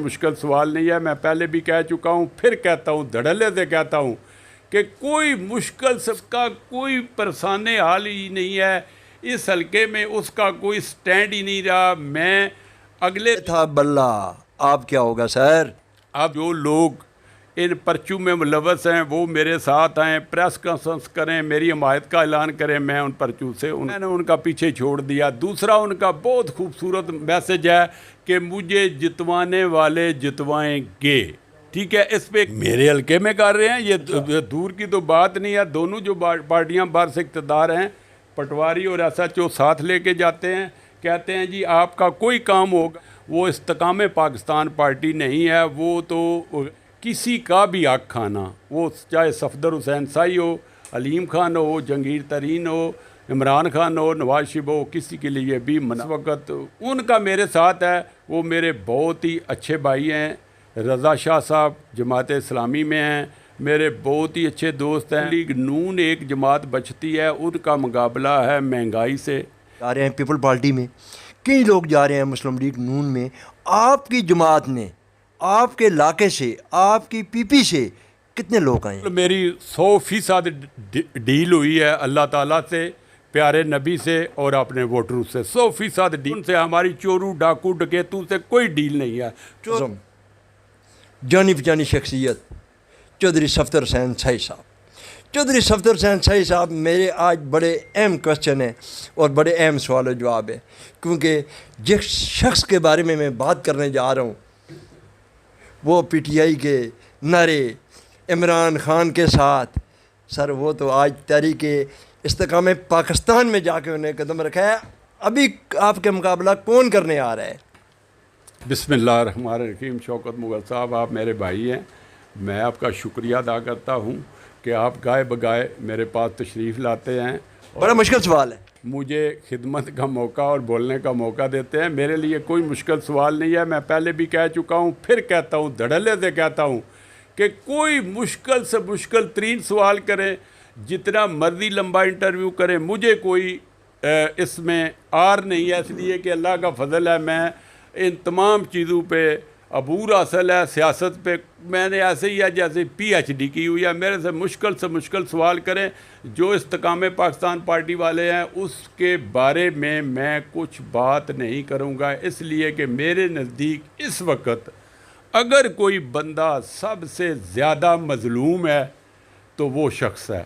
مشکل سوال نہیں ہے. میں پہلے بھی کہہ چکا ہوں, پھر کہتا ہوں, دھڑلے سے کہتا ہوں کہ کوئی مشکل سب کا کوئی پرسانے حال ہی نہیں ہے. اس حلقے میں اس کا کوئی سٹینڈ ہی نہیں رہا. میں اگلے تھا بلّہ آپ کیا ہوگا سر؟ اب جو لوگ ان پرچوں میں ملوث ہیں وہ میرے ساتھ آئیں, پریس کانفرنس کریں, میری حمایت کا اعلان کریں. میں ان پرچوں سے میں نے ان کا پیچھے چھوڑ دیا. دوسرا ان کا بہت خوبصورت میسج ہے کہ مجھے جتوانے والے جتوائیں گے. ٹھیک ہے, اس پہ میرے حلقے میں کر رہے ہیں, یہ دور کی تو بات نہیں ہے. دونوں جو پارٹیاں باہر سے اقتدار ہیں, پٹواری اور ایس ایچ او ساتھ لے کے جاتے ہیں, کہتے ہیں جی آپ کا کوئی کام ہوگا. وہ استحکام پاکستان پارٹی نہیں ہے. وہ تو کسی کا بھی حق کھانا, وہ چاہے صفدر حسین سائی ہو, علیم خان ہو, جہانگیر ترین ہو, عمران خان ہو, نواز شریف ہو, کسی کے لیے بھی اس وقت ان کا میرے ساتھ ہے. وہ میرے بہت ہی اچھے بھائی ہیں. رضا شاہ صاحب جماعت اسلامی میں ہیں, میرے بہت ہی اچھے دوست ہیں. لیگ نون ایک جماعت بچتی ہے, ان کا مقابلہ ہے مہنگائی سے. جا رہے ہیں پیپل پارٹی میں, کئی لوگ جا رہے ہیں مسلم لیگ نون میں. آپ کی جماعت نے آپ کے علاقے سے, آپ کی پی پی سے کتنے لوگ آئے ہیں؟ میری 100% ڈیل ہوئی ہے اللہ تعالیٰ سے, پیارے نبی سے اور اپنے ووٹروں سے. 100% ڈیل سے. ہماری چورو ڈاکو ڈکیتوں سے کوئی ڈیل نہیں ہے. جانی پہچانی شخصیت چودھری صفدر حسین سائی صاحب. چودھری صفدر حسین سائی صاحب, میرے آج بڑے اہم کوشچن ہیں اور بڑے اہم سوال و جواب ہیں, کیونکہ جس شخص کے بارے میں بات کرنے جا رہا ہوں وہ پی ٹی آئی کے نعرے عمران خان کے ساتھ, سر وہ تو آج تحریک استحکام پاکستان میں جا کے انہیں قدم رکھا ہے. ابھی آپ کے مقابلہ کون کرنے آ رہا ہے؟ بسم اللہ الرحمن الرحیم. شوکت مغل صاحب, آپ میرے بھائی ہیں. میں آپ کا شکریہ ادا کرتا ہوں کہ آپ گائے بگائے میرے پاس تشریف لاتے ہیں. بڑا مشکل سوال ہے. مجھے خدمت کا موقع اور بولنے کا موقع دیتے ہیں. میرے لیے کوئی مشکل سوال نہیں ہے. میں پہلے بھی کہہ چکا ہوں, پھر کہتا ہوں, دھڑلے سے کہتا ہوں کہ کوئی مشکل سے مشکل ترین سوال کریں, جتنا مرضی لمبا انٹرویو کریں, مجھے کوئی اس میں آر نہیں ہے. اس لیے کہ اللہ کا فضل ہے, میں ان تمام چیزوں پہ عبور حاصل ہے. سیاست پہ میں نے ایسے ہی ہے جیسے پی ایچ ڈی کی ہوئی ہے. میرے سے مشکل سوال کریں. جو استحکام پاکستان پارٹی والے ہیں اس کے بارے میں کچھ بات نہیں کروں گا, اس لیے کہ میرے نزدیک اس وقت اگر کوئی بندہ سب سے زیادہ مظلوم ہے تو وہ شخص ہے.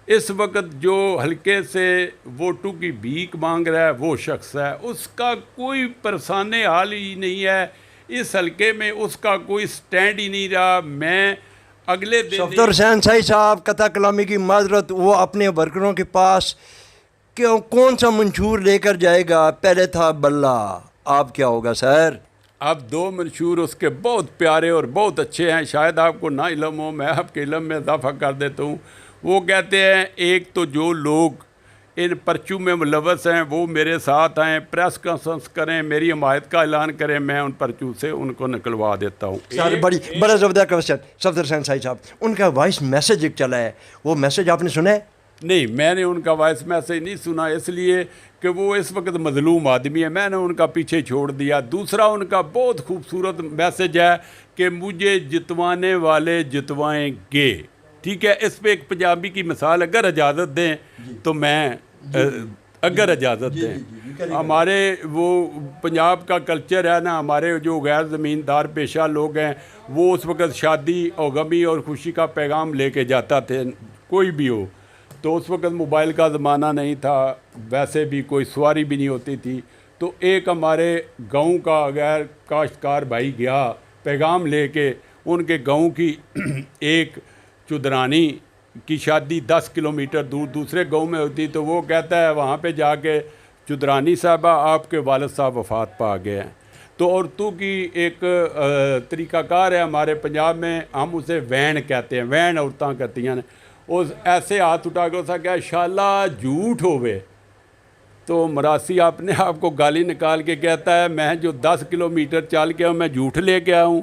اس وقت جو حلقے سے ووٹوں کی بھیک مانگ رہا ہے وہ شخص ہے. اس کا کوئی پرسانے حال ہی نہیں ہے. اس حلقے میں اس کا کوئی سٹینڈ ہی نہیں رہا. میں اگلے دن صفدر حسین سائی صاحب قطع کلامی کی معذرت, وہ اپنے ورکروں کے پاس کون سا منشور لے کر جائے گا؟ پہلے تھا بلّہ آپ کیا ہوگا سر؟ اب 2 منشور اس کے بہت پیارے اور بہت اچھے ہیں. شاید آپ کو نہ علم ہو, میں آپ کے علم میں اضافہ کر دیتا ہوں. وہ کہتے ہیں ایک تو جو لوگ ان پرچوں میں ملوث ہیں وہ میرے ساتھ آئیں, پریس کانفرنس کریں, میری حمایت کا اعلان کریں. میں ان پرچوں سے ان کو نکلوا دیتا ہوں. سر بڑا زبردست کوشچن. صفدر حسین سائی صاحب, ان کا وائس میسج ایک چلا ہے, وہ میسج آپ نے سنا ہے؟ نہیں, میں نے ان کا وائس میسج نہیں سنا, اس لیے کہ وہ اس وقت مظلوم آدمی ہے. میں نے ان کا پیچھے چھوڑ دیا. دوسرا ان کا بہت خوبصورت میسج ہے کہ مجھے جتوانے والے جتوائیں گے. ٹھیک ہے, اس پہ ایک پنجابی کی مثال اگر اجازت دیں تو میں اگر اجازت دیں, ہمارے وہ پنجاب کا کلچر ہے نا, ہمارے جو غیر زمیندار پیشہ لوگ ہیں وہ اس وقت شادی اور غمی اور خوشی کا پیغام لے کے جاتا تھے, کوئی بھی ہو. تو اس وقت موبائل کا زمانہ نہیں تھا, ویسے بھی کوئی سواری بھی نہیں ہوتی تھی. تو ایک ہمارے گاؤں کا غیر کاشتکار بھائی گیا پیغام لے کے. ان کے گاؤں کی ایک چودرانی کی شادی 10 کلومیٹر دور دوسرے گاؤں میں ہوتی, تو وہ کہتا ہے وہاں پہ جا کے, چودرانی صاحبہ آپ کے والد صاحب وفات پا گئے ہیں. تو عورتوں کی ایک طریقہ کار ہے ہمارے پنجاب میں, ہم اسے وین کہتے ہیں, وین عورتیں کرتی ہیں. اس ایسے ہاتھ اٹھا کے اسا کیا شالا جھوٹ ہوئے. تو مراسی اپنے آپ کو گالی نکال کے کہتا ہے میں جو 10 کلومیٹر چل کے ہوں میں جھوٹ لے کے آیا ہوں.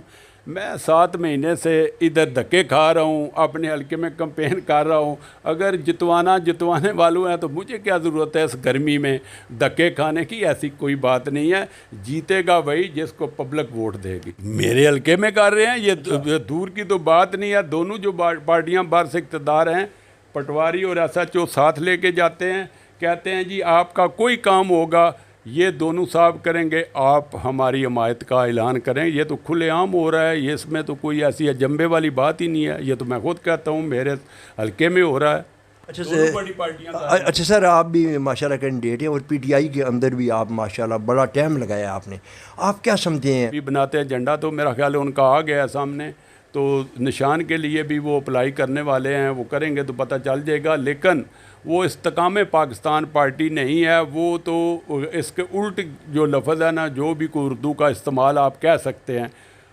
میں 7 مہینے سے ادھر دھکے کھا رہا ہوں، اپنے حلقے میں کمپین کر رہا ہوں. اگر جتوانے والوں ہیں تو مجھے کیا ضرورت ہے اس گرمی میں دھکے کھانے کی؟ ایسی کوئی بات نہیں ہے. جیتے گا وہی جس کو پبلک ووٹ دے گی. میرے حلقے میں کر رہے ہیں، یہ دور کی تو بات نہیں ہے. دونوں جو پارٹیاں باہر سے اقتدار ہیں، پٹواری اور SHO ساتھ لے کے جاتے ہیں، کہتے ہیں جی آپ کا کوئی کام ہوگا یہ دونوں صاحب کریں گے، آپ ہماری حمایت کا اعلان کریں. یہ تو کھلے عام ہو رہا ہے، یہ اس میں تو کوئی ایسی اجنبے والی بات ہی نہیں ہے. یہ تو میں خود کہتا ہوں، میرے حلقے میں ہو رہا ہے. اچھا دونوں بڑی پارٹیاں اچھا سر، آپ بھی ماشاءاللہ کینڈیڈیٹ ہیں اور PTI کے اندر بھی آپ ماشاءاللہ بڑا ٹائم لگایا آپ نے. آپ کیا سمجھتے ہیں؟ بھی بناتے ہیں جھنڈا، تو میرا خیال ہے ان کا آ گیا ہے سامنے، تو نشان کے لیے بھی وہ اپلائی کرنے والے ہیں، وہ کریں گے تو پتہ چل جائے گا. لیکن وہ استحکام پاکستان پارٹی نہیں ہے، وہ تو اس کے الٹ جو لفظ ہے نا، جو بھی کوئی اردو کا استعمال آپ کہہ سکتے ہیں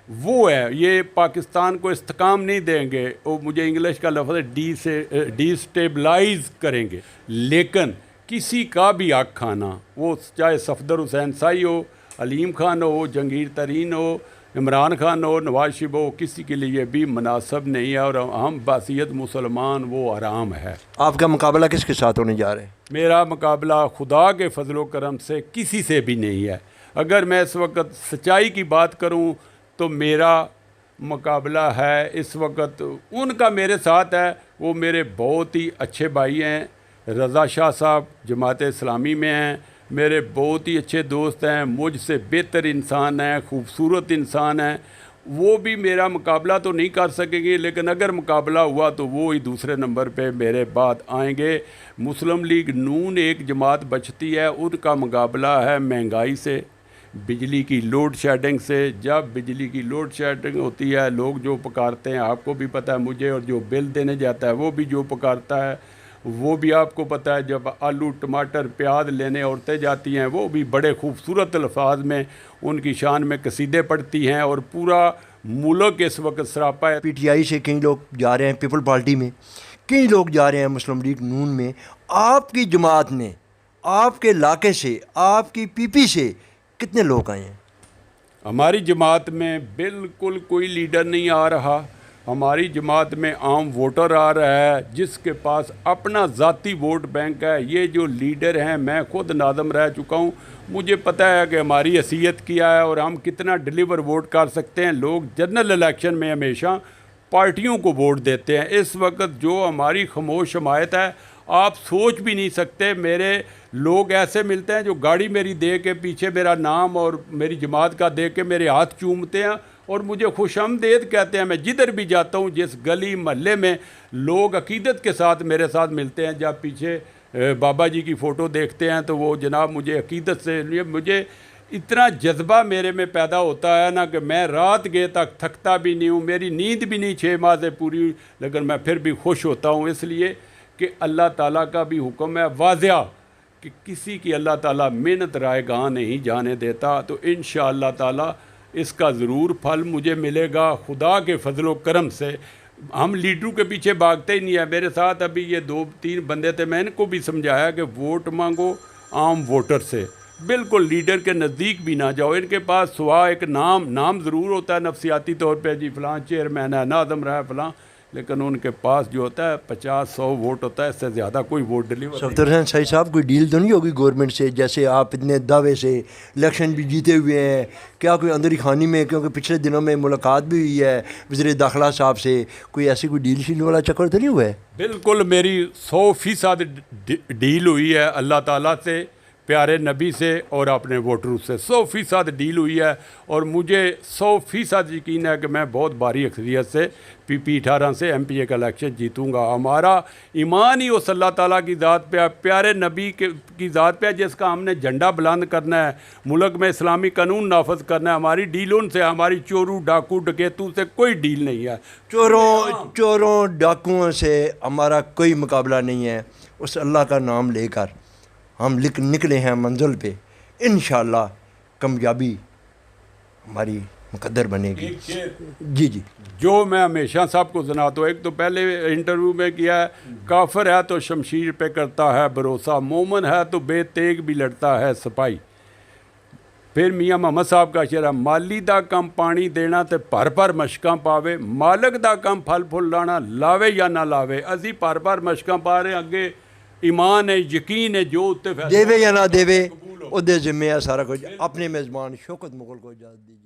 وہ ہے. یہ پاکستان کو استحکام نہیں دیں گے، وہ مجھے انگلش کا لفظ ہے ڈی اسٹیبلائز کریں گے. لیکن کسی کا بھی حق کھانا، وہ چاہے صفدر حسین سائی ہو، علیم خان ہو، جہانگیر ترین ہو، عمران خان ہو، نواز شریف ہو، کسی کے لیے بھی مناسب نہیں ہے. اور ہم بحیثیت مسلمان وہ حرام ہے. آپ کا مقابلہ کس کے ساتھ ہونے جا رہے ہیں؟ میرا مقابلہ خدا کے فضل و کرم سے کسی سے بھی نہیں ہے. اگر میں اس وقت سچائی کی بات کروں تو میرا مقابلہ ہے اس وقت ان کا میرے ساتھ ہے. وہ میرے بہت ہی اچھے بھائی ہیں. رضا شاہ صاحب جماعت اسلامی میں ہیں، میرے بہت ہی اچھے دوست ہیں، مجھ سے بہتر انسان ہیں، خوبصورت انسان ہیں. وہ بھی میرا مقابلہ تو نہیں کر سکیں گے، لیکن اگر مقابلہ ہوا تو وہ ہی دوسرے نمبر پہ میرے بعد آئیں گے. مسلم لیگ نون ایک جماعت بچتی ہے، ان کا مقابلہ ہے مہنگائی سے، بجلی کی لوڈ شیڈنگ سے. جب بجلی کی لوڈ شیڈنگ ہوتی ہے، لوگ جو پکارتے ہیں آپ کو بھی پتہ ہے، مجھے، اور جو بل دینے جاتا ہے وہ بھی جو پکارتا ہے وہ بھی آپ کو پتہ ہے. جب آلو ٹماٹر پیاز لینے عورتیں جاتی ہیں وہ بھی بڑے خوبصورت الفاظ میں ان کی شان میں قصیدے پڑھتی ہیں، اور پورا ملک اس وقت سراپا ہے. PTI سے کئی لوگ جا رہے ہیں پیپل پارٹی میں، کئی لوگ جا رہے ہیں مسلم لیگ نون میں. آپ کی جماعت نے، آپ کے علاقے سے، آپ کی PP سے کتنے لوگ آئے ہیں؟ ہماری جماعت میں بالکل کوئی لیڈر نہیں آ رہا. ہماری جماعت میں عام ووٹر آ رہا ہے جس کے پاس اپنا ذاتی ووٹ بینک ہے. یہ جو لیڈر ہیں، میں خود ناظم رہ چکا ہوں، مجھے پتہ ہے کہ ہماری حیثیت کیا ہے اور ہم کتنا ڈیلیور ووٹ کر سکتے ہیں. لوگ جنرل الیکشن میں ہمیشہ پارٹیوں کو ووٹ دیتے ہیں. اس وقت جو ہماری خاموش حمایت ہے آپ سوچ بھی نہیں سکتے. میرے لوگ ایسے ملتے ہیں جو گاڑی میری دے کے پیچھے میرا نام اور میری جماعت کا دے کے میرے ہاتھ چومتے ہیں اور مجھے خوش آمدید کہتے ہیں. میں جدھر بھی جاتا ہوں، جس گلی محلے میں لوگ عقیدت کے ساتھ میرے ساتھ ملتے ہیں، جب پیچھے بابا جی کی فوٹو دیکھتے ہیں تو وہ جناب مجھے عقیدت سے، مجھے اتنا جذبہ میرے میں پیدا ہوتا ہے نا کہ میں رات گئے تک تھکتا بھی نہیں ہوں، میری نیند بھی نہیں 6 ماہ سے پوری، لیکن میں پھر بھی خوش ہوتا ہوں. اس لیے کہ اللہ تعالیٰ کا بھی حکم ہے واضح کہ کسی کی اللہ تعالیٰ محنت رائے گاہ نہیں جانے دیتا. تو انشاءاللہ تعالیٰ اس کا ضرور پھل مجھے ملے گا خدا کے فضل و کرم سے. ہم لیڈروں کے پیچھے بھاگتے ہی نہیں ہیں. میرے ساتھ ابھی یہ 2-3 بندے تھے، میں ان کو بھی سمجھایا کہ ووٹ مانگو عام ووٹر سے، بالکل لیڈر کے نزدیک بھی نہ جاؤ. ان کے پاس سوا ایک نام ضرور ہوتا ہے نفسیاتی طور پہ، جی فلاں چیئرمین ہے، ناظم رہا ہے فلاں، لیکن ان کے پاس جو ہوتا ہے 50-100 ووٹ ہوتا ہے، اس سے زیادہ کوئی ووٹ ڈلیور. صفدر حسین سائی صاحب، کوئی ڈیل تو نہیں ہوگی گورنمنٹ سے؟ جیسے آپ اتنے دعوے سے الیکشن بھی جیتے ہوئے ہیں، کیا کوئی اندری خانی میں، کیونکہ پچھلے دنوں میں ملاقات بھی ہوئی ہے وزیر داخلہ صاحب سے، کوئی ایسی کوئی ڈیل شیل والا چکر تو نہیں ہوا ہے؟ بالکل میری 100% ڈیل ہوئی ہے اللہ تعالیٰ سے، پیارے نبی سے اور اپنے ووٹروں سے 100% ڈیل ہوئی ہے. اور مجھے 100% یقین ہے کہ میں بہت بھاری اکثریت سے PP 18 سے MPA کا الیکشن جیتوں گا. ہمارا ایمان ہی اس اللہ تعالیٰ کی ذات پہ ہے، پیارے نبی کی ذات پہ ہے، جس کا ہم نے جھنڈا بلند کرنا ہے، ملک میں اسلامی قانون نافذ کرنا ہے. ہماری ڈیل ان سے، ہماری چوروں ڈاکو ڈکیتوں سے کوئی ڈیل نہیں ہے. چوروں ڈاکوؤں سے ہمارا کوئی مقابلہ نہیں ہے. اس اللہ کا نام لے کر ہم نکلے ہیں منزل پہ، انشاءاللہ کامیابی ہماری مقدر بنے گی. جی جو میں ہمیشہ صاحب کو سناتا ہوں، ایک تو پہلے انٹرویو میں کیا ہے، کافر ہے تو شمشیر پہ کرتا ہے بھروسہ، مومن ہے تو بے تیغ بھی لڑتا ہے سپاہی. ਫਿਰ ਮੀਆਂ ਮੁਹੰਮਦ ਸਾਹਿਬ ਦਾ ਸ਼ੇਰਾ, ਮਾਲੀ ਦਾ ਕੰਮ ਪਾਣੀ ਦੇਣਾ ਤੇ ਭਰ ਭਰ ਮਸ਼ਕਾਂ ਪਾਵੇ, ਮਾਲਕ ਦਾ ਕੰਮ ਫਲ ਫੁੱਲ ਲਾਣਾ, ਲਾਵੇ ਜਾਂ ਨਾ ਲਾਵੇ। ਅਸੀਂ ਭਰ ਭਰ ਮਸ਼ਕਾਂ ਪਾ ਰਹੇ, ਅੱਗੇ ایمان ہے، یقین ہے، جو اتنے فیصلہ دیوے یا نہ دیوے، وہ دے ذمہ ہے سارا کچھ۔ اپنے میزبان شوکت مغل کو اجازت دیجیے۔